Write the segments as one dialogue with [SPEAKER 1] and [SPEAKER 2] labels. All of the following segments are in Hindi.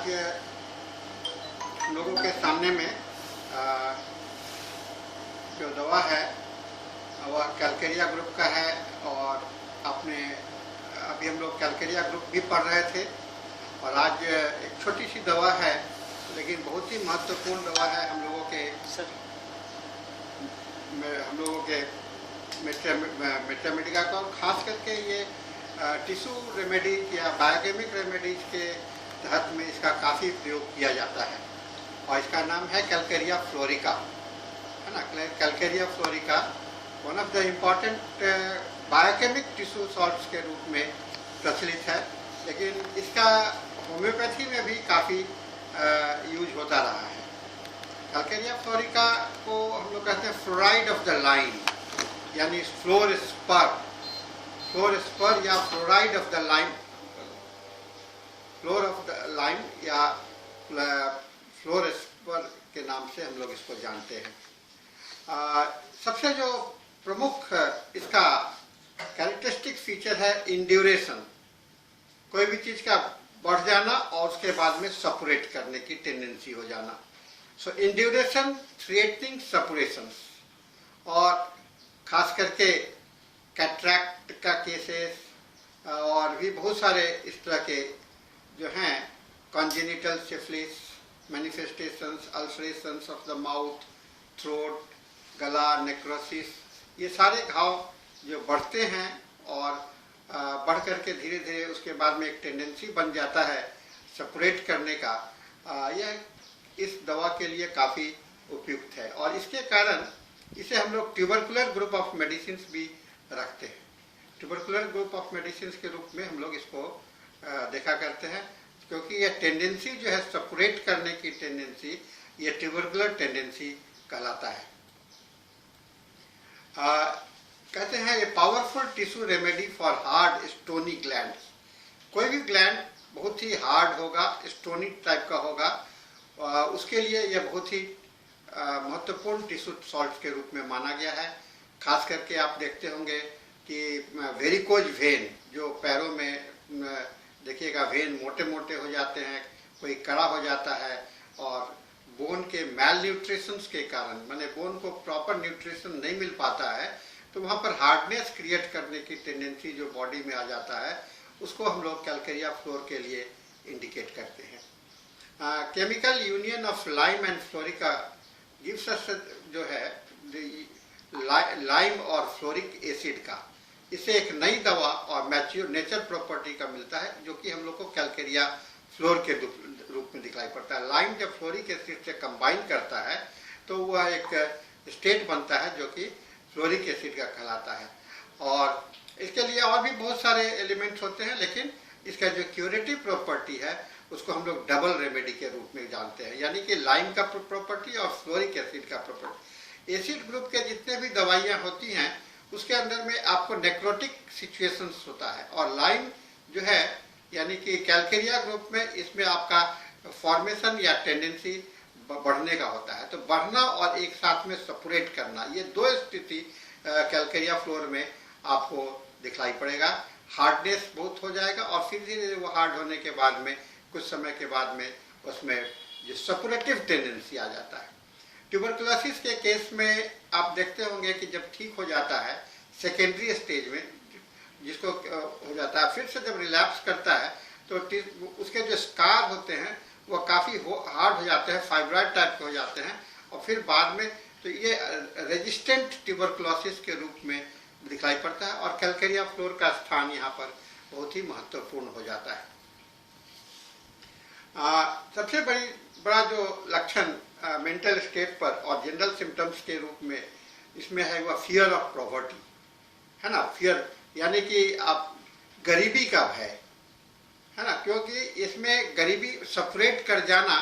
[SPEAKER 1] आज लोगों के सामने में जो दवा है वह कैलकेरिया ग्रुप का है। और अभी हम लोग कैलकेरिया ग्रुप भी पढ़ रहे थे और आज एक छोटी सी दवा है लेकिन बहुत ही महत्वपूर्ण दवा है हम लोगों के मैथमेटिका का, और ख़ास करके ये टिश्यू रेमेडीज या बायोकेमिक रेमेडीज के तहत में इसका काफ़ी प्रयोग किया जाता है। और इसका नाम है कैलकेरिया फ्लोरिका, है ना। Calcarea fluorica one of the important biochemic tissue salts के रूप में प्रचलित है, लेकिन इसका होम्योपैथी में भी काफ़ी यूज होता रहा है। कैलकेरिया फ्लोरिका को हम लोग कहते हैं फ्लोराइड ऑफ द लाइम, यानी फ्लोर स्पर या fluoride of the lime, floor of the lime या फ्लोर स्पर के नाम से हम लोग इसको जानते हैं। सबसे जो प्रमुख इसका कैरेक्टरिस्टिक फीचर है इंड्यूरेशन, कोई भी चीज़ का बढ़ जाना और उसके बाद में सपरेट करने की टेंडेंसी हो जाना। सो इंड्यूरेशन थ्रेटनिंग सपरेशन, और खास करके कैटरैक्ट का केसेस और भी बहुत सारे इस तरह के जो हैं congenital syphilis, manifestations, ulcerations of the mouth, throat, गला, नेक्रोसिस, ये सारे घाव जो बढ़ते हैं और बढ़ करके धीरे धीरे उसके बाद में एक टेंडेंसी बन जाता है सेपरेट करने का, यह इस दवा के लिए काफ़ी उपयुक्त है। और इसके कारण इसे हम लोग ट्यूबरकुलर ग्रुप ऑफ मेडिसिन भी रखते हैं। ट्यूबरकुलर ग्रुप ऑफ मेडिसिन के रूप में हम लोग इसको देखा करते हैं, क्योंकि यह टेंडेंसी जो है सेपरेट करने की टेंडेंसी, ये ट्यूबरकुलर टेंडेंसी कहलाता है। कहते हैं ये powerful tissue remedy for hard stony gland. कोई भी ग्लैंड बहुत ही हार्ड होगा, स्टोनी टाइप का होगा, उसके लिए यह बहुत ही महत्वपूर्ण टिश्यू सॉल्ट के रूप में माना गया है। खास करके आप देखते होंगे कि वेरिकोज वेन, जो पैरों में देखिएगा वेन मोटे मोटे हो जाते हैं, कोई कड़ा हो जाता है, और बोन के मैल न्यूट्रिशन के कारण, माने बोन को प्रॉपर न्यूट्रिशन नहीं मिल पाता है, तो वहाँ पर हार्डनेस क्रिएट करने की टेंडेंसी जो बॉडी में आ जाता है, उसको हम लोग कैलकेरिया फ्लोर के लिए इंडिकेट करते हैं। Chemical union of lime and fluorica gives us जो है लाइम और फ्लोरिक एसिड का, इसे एक नई दवा और मैच्योर नेचर प्रॉपर्टी का मिलता है, जो कि हम लोग को कैलकेरिया फ्लोर के रूप में दिखाई पड़ता है। लाइम जब फ्लोरिक एसिड से कंबाइन करता है तो वह एक स्टेट बनता है जो कि फ्लोरिक एसिड का कहलाता है। और इसके लिए और भी बहुत सारे एलिमेंट्स होते हैं, लेकिन इसका जो क्यूरेटिव प्रॉपर्टी है उसको हम लोग डबल रेमेडी के रूप में जानते हैं, यानी कि लाइम का प्रॉपर्टी और फ्लोरिक एसिड का प्रॉपर्टी। एसिड ग्रुप के जितने भी दवाइयाँ होती हैं उसके अंदर में आपको नेक्रोटिक सिचुएशंस होता है, और लाइम जो है यानी कि कैलकेरिया ग्रुप में इसमें आपका फॉर्मेशन या टेंडेंसी बढ़ने का होता है। तो बढ़ना और एक साथ में सेपरेट करना, ये दो स्थिति कैलकेरिया फ्लोर में आपको दिखलाई पड़ेगा। हार्डनेस बहुत हो जाएगा और फिर धीरे धीरे वो हार्ड होने के बाद में कुछ समय के बाद में उसमें जो सेपरेटिव टेंडेंसी आ जाता है। ट्यूबरकुलोसिस के केस में आप देखते होंगे कि जब ठीक हो जाता है सेकेंडरी स्टेज में, जिसको हो जाता है, फिर से जब रिलैप्स करता है तो उसके जो स्कार होते हैं वो काफ़ी हार्ड हो जाते हैं, फाइब्रॉइड टाइप के हो जाते हैं, और फिर बाद में तो ये रेजिस्टेंट ट्यूबरकुलोसिस के रूप में दिखाई पड़ता है। और कैलकेरिया फ्लोर का स्थान यहाँ पर बहुत ही महत्वपूर्ण हो जाता है। सबसे बड़ा जो लक्षण मेंटल स्टेट पर और जनरल सिम्टम्स के रूप में इसमें है वह फियर ऑफ पॉवर्टी, है ना। फियर यानी कि आप गरीबी का भय, है ना, क्योंकि इसमें गरीबी सेपरेट कर जाना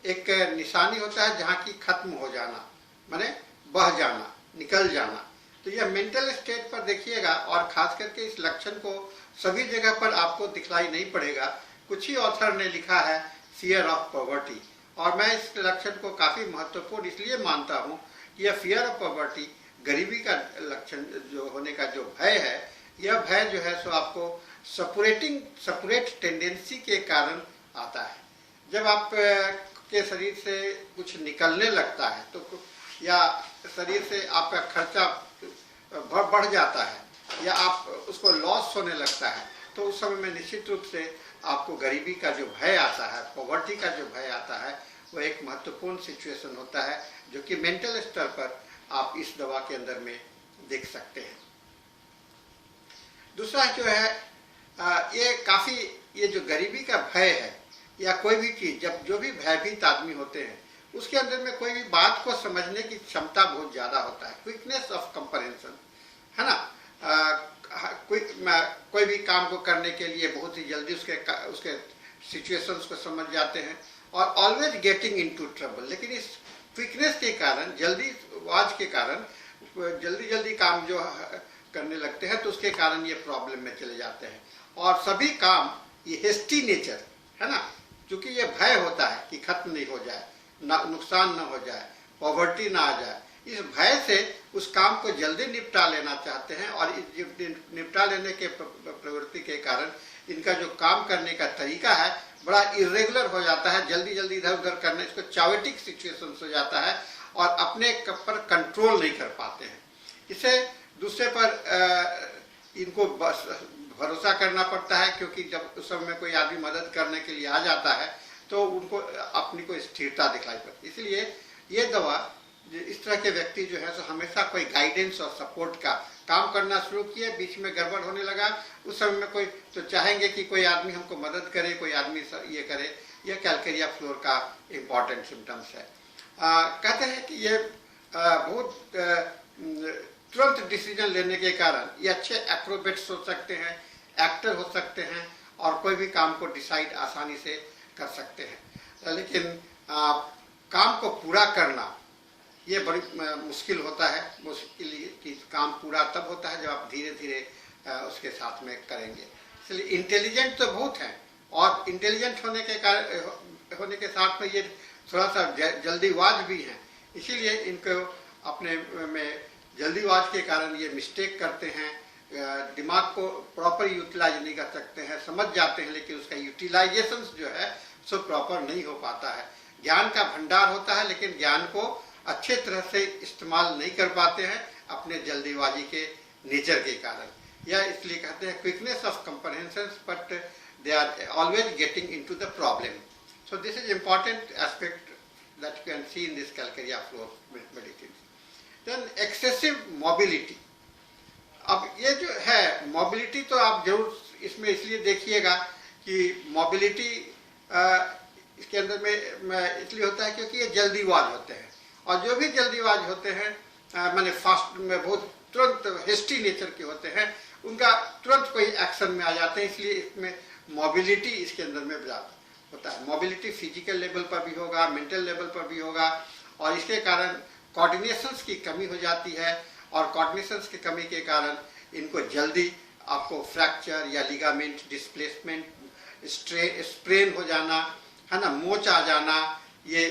[SPEAKER 1] एक निशानी होता है जहाँ की खत्म हो जाना, माने बह जाना, निकल जाना। तो यह मेंटल स्टेट पर देखिएगा, और खास करके इस लक्षण को सभी जगह पर आपको दिखलाई नहीं पड़ेगा। कुछ ही ऑथर ने लिखा है फियर ऑफ पॉवर्टी, और मैं इस लक्षण को काफ़ी महत्वपूर्ण इसलिए मानता हूँ कि यह फियर ऑफ पॉवर्टी, गरीबी का लक्षण जो होने का जो भय है, यह भय जो है सो आपको सेपरेट टेंडेंसी के कारण आता है। जब आप के शरीर से कुछ निकलने लगता है तो या शरीर से आपका खर्चा बढ़ जाता है या आप उसको लॉस होने लगता है, तो उस समय में निश्चित रूप से आपको गरीबी का जो भय आता है, पॉवर्टी का जो भय आता है, वो एक महत्वपूर्ण सिचुएशन होता है जो कि मेंटल स्तर पर आप इस दवा के अंदर में देख सकते हैं। दूसरा जो है ये जो गरीबी का भय है या कोई भी चीज, जब जो भी भयभीत आदमी होते हैं उसके अंदर में कोई भी बात को समझने की क्षमता बहुत ज्यादा होता है, क्विकनेस ऑफ कंप्रहेंशन, है ना। कोई भी काम को करने के लिए बहुत ही जल्दी उसके सिचुएशंस को समझ जाते हैं और ऑलवेज गेटिंग इनटू ट्रबल। लेकिन इस क्विकनेस के कारण, जल्दीबाज के कारण जल्दी काम जो करने लगते हैं तो उसके कारण ये प्रॉब्लम में चले जाते हैं। और सभी काम ये हेस्टी नेचर है ना, क्योंकि ये भय होता है कि खत्म नहीं हो जाए, नुकसान ना हो जाए, पॉवर्टी ना आ जाए, इस भय से उस काम को जल्दी निपटा लेना चाहते हैं। और निपटा लेने के प्रवृत्ति के कारण इनका जो काम करने का तरीका है बड़ा इरेगुलर हो जाता है, जल्दी इधर उधर करने, इसको चावेटिक सिचुएशन हो जाता है और अपने पर कंट्रोल नहीं कर पाते हैं। इसे दूसरे पर इनको भरोसा करना पड़ता है, क्योंकि जब उस समय में कोई आदमी मदद करने के लिए आ जाता है तो उनको अपनी को स्थिरता दिखलाई पड़ती है। इसलिए ये दवा इस तरह के व्यक्ति जो है तो हमेशा कोई गाइडेंस और सपोर्ट का काम करना शुरू किए, बीच में गड़बड़ होने लगा, उस समय में कोई तो चाहेंगे कि कोई आदमी हमको मदद करे, कोई आदमी ये करे। यह कैलकेरिया फ्लोर का इम्पॉर्टेंट सिम्टम्स है। कहते हैं कि ये बहुत तुरंत डिसीजन लेने के कारण ये अच्छे एक्रोबेट्स हो सकते हैं, एक्टर हो सकते हैं और कोई भी काम को डिसाइड आसानी से कर सकते हैं। लेकिन काम को पूरा करना ये बड़ी मुश्किल होता है। मुश्किल कि काम पूरा तब होता है जब आप धीरे धीरे उसके साथ में करेंगे। इसलिए इंटेलिजेंट तो बहुत हैं और इंटेलिजेंट होने के साथ में ये थोड़ा सा जल्दीबाज भी हैं, इसीलिए इनको अपने में जल्दीबाज के कारण ये मिस्टेक करते हैं, दिमाग को प्रॉपर यूटिलाइज नहीं कर सकते हैं, समझ जाते हैं लेकिन उसका यूटिलाइजेशन जो है सो प्रॉपर नहीं हो पाता है। ज्ञान का भंडार होता है लेकिन ज्ञान को अच्छे तरह से इस्तेमाल नहीं कर पाते हैं अपने जल्दीबाजी के नेचर के कारण। या इसलिए कहते हैं quickness of comprehension, but they are always getting into the problem. So this is important aspect that you can see in this calcarea fluor medicine. Then excessive mobility. अब ये जो है मोबिलिटी तो आप जरूर इसमें इसलिए देखिएगा कि मोबिलिटी इसके अंदर में इसलिए होता है क्योंकि ये जल्दीबाज होते हैं और जो भी जल्दीबाज होते हैं माने फास्ट में बहुत तुरंत हेस्टी नेचर के होते हैं, उनका तुरंत कोई एक्शन में आ जाते हैं। इसलिए इसमें मोबिलिटी इसके अंदर में होता है। मोबिलिटी फिजिकल लेवल पर भी होगा, मेंटल लेवल पर भी होगा और इसके कारण कोऑर्डिनेशंस की कमी हो जाती है और कोऑर्डिनेशंस की कमी के कारण इनको जल्दी आपको फ्रैक्चर या लिगामेंट डिस्प्लेसमेंट, स्प्रेन हो जाना, है ना, मोच आ जाना, ये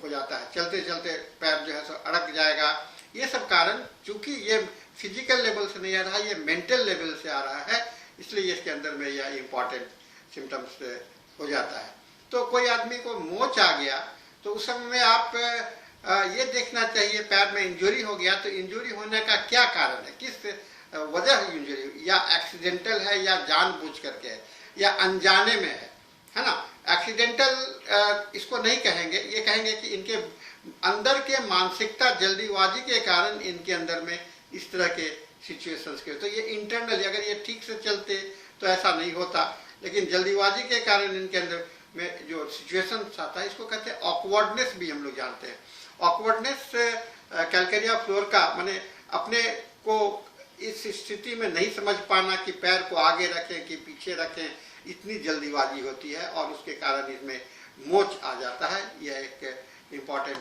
[SPEAKER 1] हो जाता है। चलते चलते पैर जो है सो अड़क जाएगा। ये सब कारण, चूंकि ये फिजिकल लेवल से नहीं आ रहा है, ये मेंटल लेवल से आ रहा है, इसलिए इसके अंदर में यह इम्पॉर्टेंट सिम्टम्स हो जाता है। तो कोई आदमी को मोच आ गया तो उस समय में आप ये देखना चाहिए पैर में इंजरी हो गया तो इंजरी होने का क्या कारण है, किस वजह इंजरी, या एक्सीडेंटल है या जानबूझ करके है या अनजाने में है ना। एक्सीडेंटल इसको नहीं कहेंगे, ये कहेंगे कि इनके अंदर के मानसिकता जल्दीबाजी के कारण इनके अंदर में इस तरह के सिचुएशंस के, तो ये इंटरनल, अगर ये ठीक से चलते तो ऐसा नहीं होता, लेकिन जल्दीबाजी के कारण इनके अंदर में जो सिचुएशन आता है इसको कहते हैं ऑकवर्डनेस भी हम लोग जानते हैं। ऑकवर्डनेस कैलकेरिया फ्लोर का माने अपने को इस स्थिति में नहीं समझ पाना कि पैर को आगे रखें कि पीछे रखें, इतनी जल्दीबाजी होती है और उसके कारण इसमें मोच आ जाता है। यह एक इम्पॉर्टेंट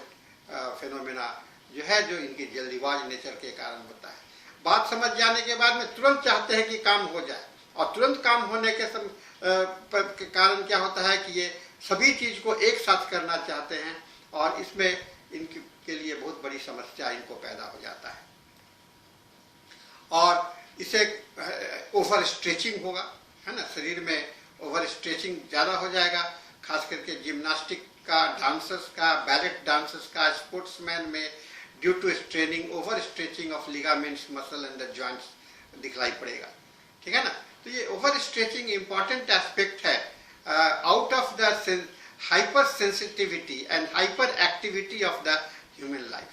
[SPEAKER 1] फिनोमेना जो है जो इनकी जल्दीबाज नेचर के कारण होता है। बात समझ जाने के बाद में तुरंत चाहते हैं कि काम हो जाए और तुरंत काम होने के कारण क्या होता है कि ये सभी चीज को एक साथ करना चाहते हैं और इसमें इनके लिए बहुत बड़ी समस्या इनको पैदा हो जाता है। और इसे ओवर स्ट्रेचिंग होगा, है ना, शरीर में ओवर स्ट्रेचिंग ज़्यादा हो जाएगा, खास करके जिम्नास्टिक का, डांसर्स का, बैलेट डांसर्स का, स्पोर्ट्समैन में due to straining, over stretching of ligaments, muscle and the joints दिखलाई पड़ेगा। ठीक है ना। तो ये ओवर स्ट्रेचिंग इंपॉर्टेंट एस्पेक्ट है out of the hyper sensitivity and hyper activity of the human life,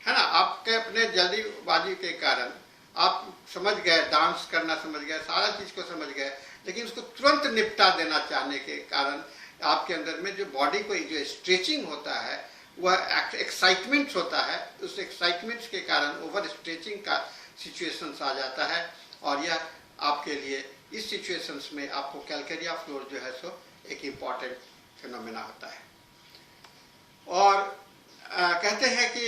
[SPEAKER 1] है ना। आपके अपने जल्दीबाजी के कारण आप समझ गए, डांस करना समझ गए, सारा चीज को समझ गए, लेकिन उसको तुरंत निपटा देना चाहने के कारण आपके अंदर में जो बॉडी को जो स्ट्रेचिंग होता है, वह एक्साइटमेंट होता है, उस एक्साइटमेंट के कारण ओवर स्ट्रेचिंग का सिचुएशंस आ जाता है, और यह आपके लिए इस सिचुएशंस में आपको कैलकेरिया फ्लोर जो है सो एक इम्पॉर्टेंट फिनोमेना होता है। और कहते हैं कि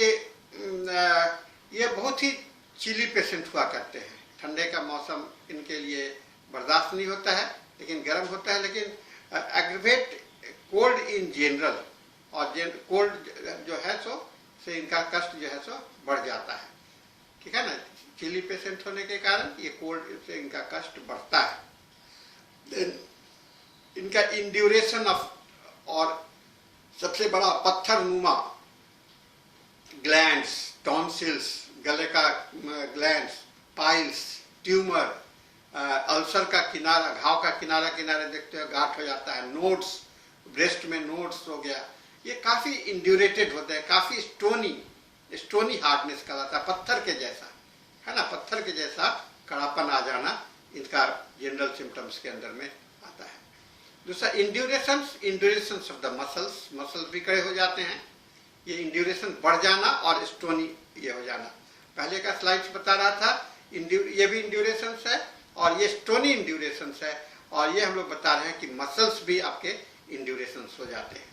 [SPEAKER 1] ये बहुत ही चिली पेशेंट हुआ करते हैं, ठंडे का मौसम इनके लिए बर्दाश्त नहीं होता है, लेकिन गर्म होता है, लेकिन एग्रीवेट कोल्ड इन जनरल, और कोल्ड जो है सो से इनका कष्ट जो है सो बढ़ जाता है। ठीक है ना। चिली पेशेंट होने के कारण ये कोल्ड से इनका कष्ट बढ़ता है। देन इनका इंड्यूरेशन ऑफ, और सबसे बड़ा पत्थर नुमा ग्लैंड्स, टॉन्सिल्स, गले का ग्लैंड्स, पाइल्स, ट्यूमर, अल्सर का किनारा, घाव का किनारा किनारे देखते हो गांठ हो जाता है, नोड्स, ब्रेस्ट में नोड्स हो गया, ये काफी इंड्यूरेटेड होते हैं, काफी स्टोनी हार्डनेस कहलाता है, पत्थर के जैसा, है ना, पत्थर के जैसा कड़ापन आ जाना इनका जनरल सिम्टम्स के अंदर में आता है। दूसरा इंड्यूरेशंस ऑफ द मसल्स भी कड़े हो जाते हैं, ये इंड्यूरेशन बढ़ जाना और स्टोनी ये हो जाना। पहले का स्लाइड्स बता रहा था ये भी इंड्यूरेशंस है और ये स्टोनी इंड्यूरेशंस है, और ये हम लोग बता रहे हैं कि मसल्स भी आपके इंड्यूरेशंस हो जाते हैं।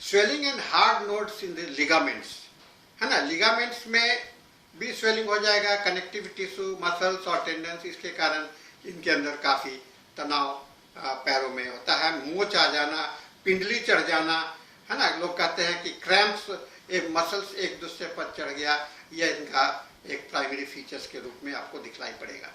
[SPEAKER 1] Swelling and hard nodes in the ligaments, है ना, लिगामेंट्स में भी स्वेलिंग हो जाएगा, कनेक्टिव टिश्यू, मसल्स और टेंडेंस, इसके कारण इनके अंदर काफी तनाव पैरों में होता है, मोच आ जाना, पिंडली चढ़ जाना, है ना। लोग कहते हैं कि क्रैम्प्स, एक मसल्स एक दूसरे पर चढ़ गया, यह इनका एक प्राइमरी फीचर्स के रूप में आपको दिखलाई पड़ेगा।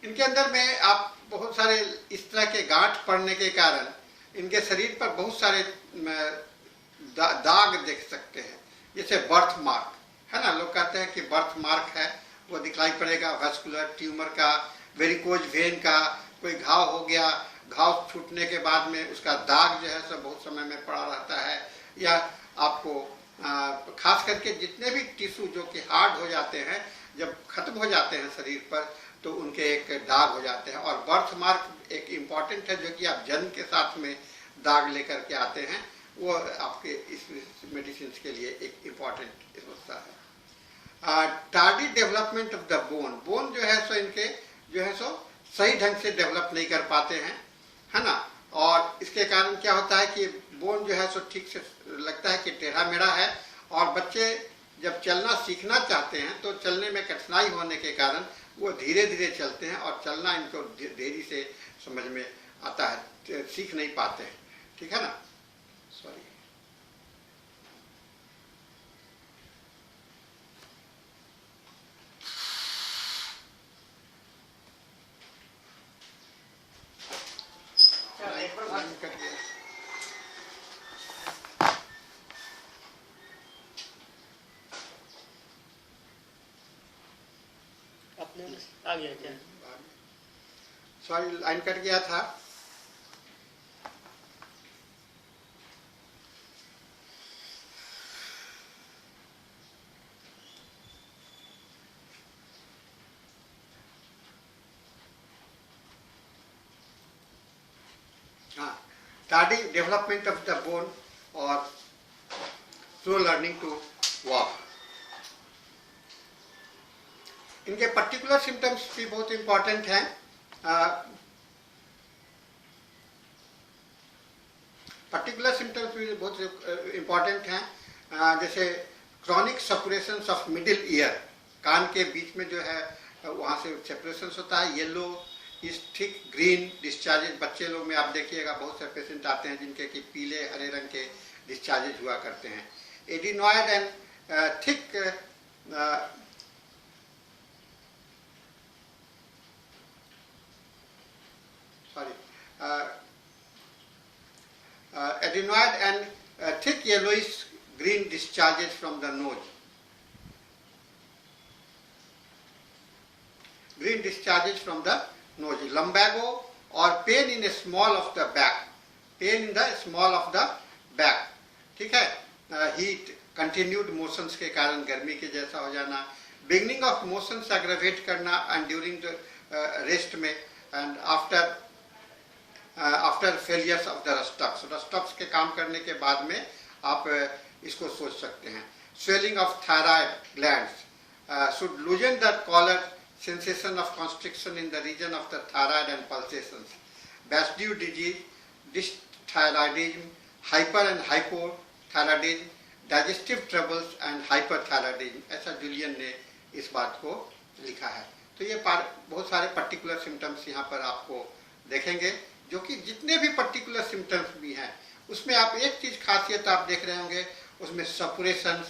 [SPEAKER 1] इनके अंदर में आप बहुत सारे इस तरह के गांठ पड़ने के कारण इनके शरीर पर बहुत सारे दाग देख सकते हैं, जैसे बर्थ मार्क, है ना। लोग कहते हैं कि बर्थ मार्क है, वो दिखलाई पड़ेगा, वेस्कुलर ट्यूमर का, वेरिकोज वेन का, कोई घाव हो गया, घाव छूटने के बाद में उसका दाग जो है सब बहुत समय में पड़ा रहता है, या आपको खास करके जितने भी टिश्यू जो कि हार्ड हो जाते हैं, जब खत्म हो जाते हैं शरीर पर, तो उनके एक दाग हो जाते हैं। और बर्थ मार्क एक इम्पॉर्टेंट है, जो कि आप जन्म के साथ में दाग लेकर के आते हैं, वो आपके इस मेडिसिन के लिए एक इम्पॉर्टेंट होता है। Tardy development of the bone जो है सो इनके जो है सो सही ढंग से डेवलप नहीं कर पाते हैं, है ना। और इसके कारण क्या होता है कि बोन जो है सो ठीक से लगता है कि टेढ़ा मेढ़ा है, और बच्चे जब चलना सीखना चाहते हैं तो चलने में कठिनाई होने के कारण वो धीरे धीरे चलते हैं, और चलना इनको देरी से समझ में आता है, सीख नहीं पाते हैं। ठीक है ना। सॉरी,
[SPEAKER 2] आ गया क्या?
[SPEAKER 1] सॉरी, लाइन कट गया था। हाँ, tardy development of the bone और स्लो लर्निंग टू वॉक, इनके पर्टिकुलर सिम्टम्स भी बहुत इंपॉर्टेंट हैं। पर्टिकुलर सिम्टम्स भी बहुत इंपॉर्टेंट हैं, जैसे chronic suppurations of middle ear, कान के बीच में जो है वहाँ से सेपरेशंस होता है, येलो इस थिक ग्रीन डिस्चार्जेज, बच्चे लोग में आप देखिएगा बहुत से पेशेंट आते हैं जिनके कि पीले हरे रंग के डिस्चार्जेज हुआ करते हैं। Adenoid and thick adenoid and thick yellowish green discharges from the nose. Green discharges from the nose. Lumbago or pain in the small of the back. Pain in the small of the back. ठीक है. Heat, continued motions के कारण गर्मी के जैसा हो जाना. Beginning of motions aggravate करना and during the rest में and after failures of the Rustux. Rustux के काम करने के बाद में आप इसको सोच सकते हैं. Swelling of thyroid glands should loosen the collar, sensation of constriction in the region of the thyroid and pulsations. Bastille disease, dysthyroidism, hyper and hypothyroidism, digestive troubles and hyperthyroidism. ऐसा जूलियन ने इस बात को लिखा है. तो ये बहुत सारे पर्टिकुलर सिम्टम्स यहाँ पर आपको देखेंगे, जो कि जितने भी पर्टिकुलर सिम्टम्स भी हैं उसमें आप एक चीज खासियत आप देख रहे होंगे, उसमें सपुरेशन,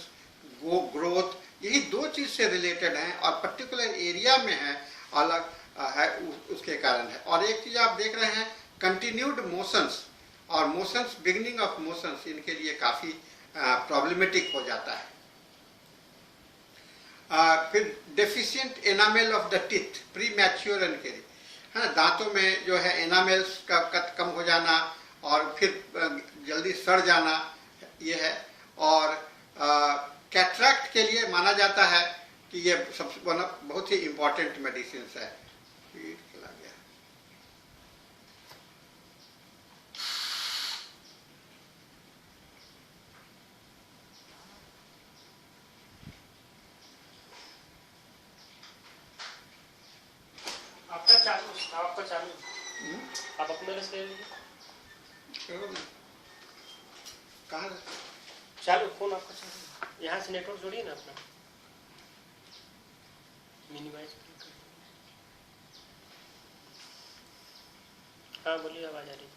[SPEAKER 1] ग्रोथ, यही दो चीज से रिलेटेड हैं और पर्टिकुलर एरिया में है, अलग है, उसके कारण है. और एक चीज आप देख रहे हैं, कंटिन्यूड मोशंस और मोशंस, बिगिनिंग ऑफ मोशंस, इनके लिए काफी प्रॉब्लमेटिक हो जाता है. फिर deficient enamel of the teeth, premature एनकेरी, है ना, दांतों में जो है एनामेल्स का कट कम हो जाना और फिर जल्दी सड़ जाना, ये है. और कैटरैक्ट के लिए माना जाता है कि ये सब बहुत ही इम्पोर्टेंट मेडिसिन है.
[SPEAKER 2] आपका चालू आप अपने रस्ते
[SPEAKER 1] कहाँ
[SPEAKER 2] चालू फोन आपका चालू, यहाँ से नेटवर्क जोड़िए ना अपना, मिनिमाइज. हाँ बोलिए, आवाज आ रही है.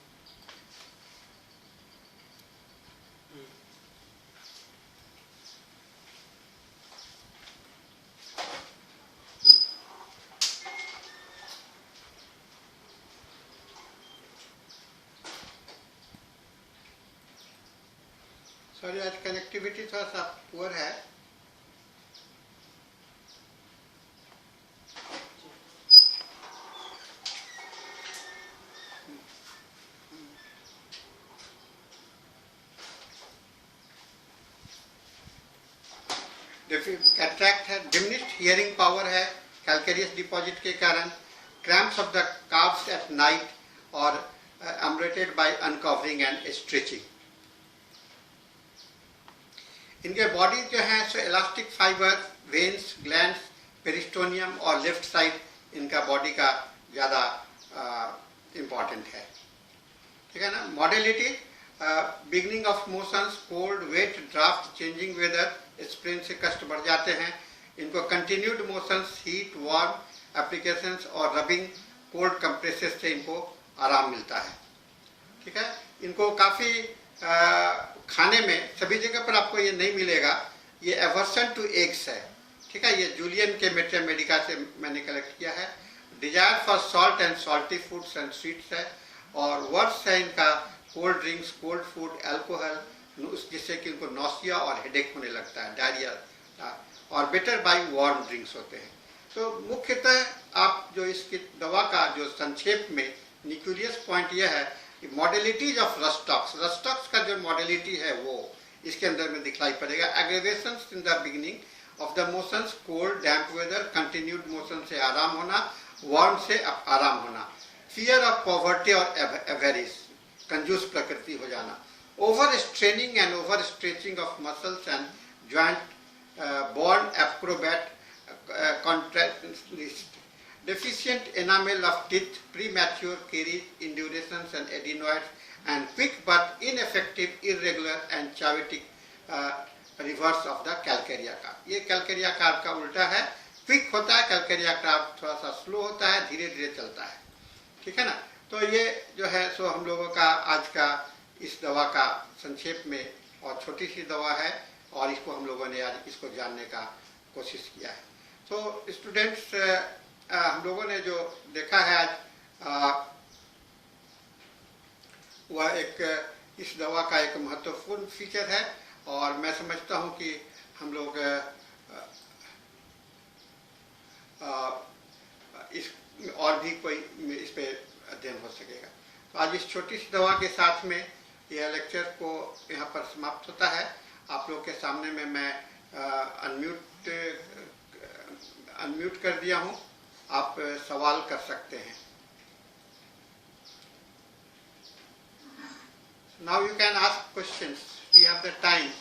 [SPEAKER 1] सॉरी, आज कनेक्टिविटी थोड़ा सा पुअर है. कैटरैक्ट है, डिमिनिश्ड हियरिंग पावर है कैल्केरियस डिपॉजिट के कारण, cramps of the calves at night और ameliorated by uncovering and stretching. इनके बॉडी जो है सो elastic fibre, veins, glands, periosteum और लेफ्ट साइड इनका बॉडी का ज़्यादा इम्पॉर्टेंट है. ठीक है ना. Modality, beginning of motions, cold, wet, draft, changing weather, sprain से कष्ट बढ़ जाते हैं. इनको continued motions, heat, warm applications और रबिंग, कोल्ड कंप्रेसेस से इनको आराम मिलता है. ठीक है. इनको काफ़ी खाने में सभी जगह पर आपको ये नहीं मिलेगा. ये एवर्सन टू एग्स है. ठीक है. ये जूलियन के मेट्रिया मेडिका से मैंने कलेक्ट किया है. Desire for salt and salty foods and sweets है. और वर्ड्स है इनका cold drinks, cold food, alcohol, जिससे कि उनको नौसिया और हेडेक होने लगता है, डायरिया. और बेटर बाई वार्म ड्रिंक्स होते हैं. तो मुख्यतः आप जो इसकी दवा का जो संक्षेप में न्यूक्लियस पॉइंट यह है कि मॉडलिटीज ऑफ रस्टॉक्स, रस्टॉक्स का जो मॉडलिटी है वो इसके अंदर में दिखलाई पड़ेगा. Aggravations in the beginning of the motions, cold, damp weather, continued motion से आराम होना, वार्म से आराम होना, फियर ऑफ पॉवर्टी और एवेरिस, कंजूस प्रकृति हो जाना, over straining and over stretching of muscles and joint, born acrobat, contortionist, deficient enamel of teeth, premature caries, indurations and adenoids, and quick but ineffective, irregular and chaotic reverse of the calcaria carp. ये calcaria carp का उल्टा है. क्विक होता है calcaria carp, थोड़ा सा स्लो होता है, धीरे धीरे चलता है. ठीक है ना. तो ये जो है सो हम लोगों का आज का इस दवा का संक्षेप में और छोटी सी दवा है और इसको हम लोगों ने आज इसको जानने का कोशिश किया है. तो स्टूडेंट्स, हम लोगों ने जो देखा है आज वह एक इस दवा का एक महत्वपूर्ण फीचर है और मैं समझता हूँ कि हम लोग इस और भी कोई इस पे अध्ययन हो सकेगा। तो आज इस छोटी सी दवा के साथ में यह लेक्चर को यहाँ पर समाप्त होता है। आप लोग के सामने में मैं अनम्यूट कर दिया हूँ, आप सवाल कर सकते हैं। Now you can ask questions. We have the time.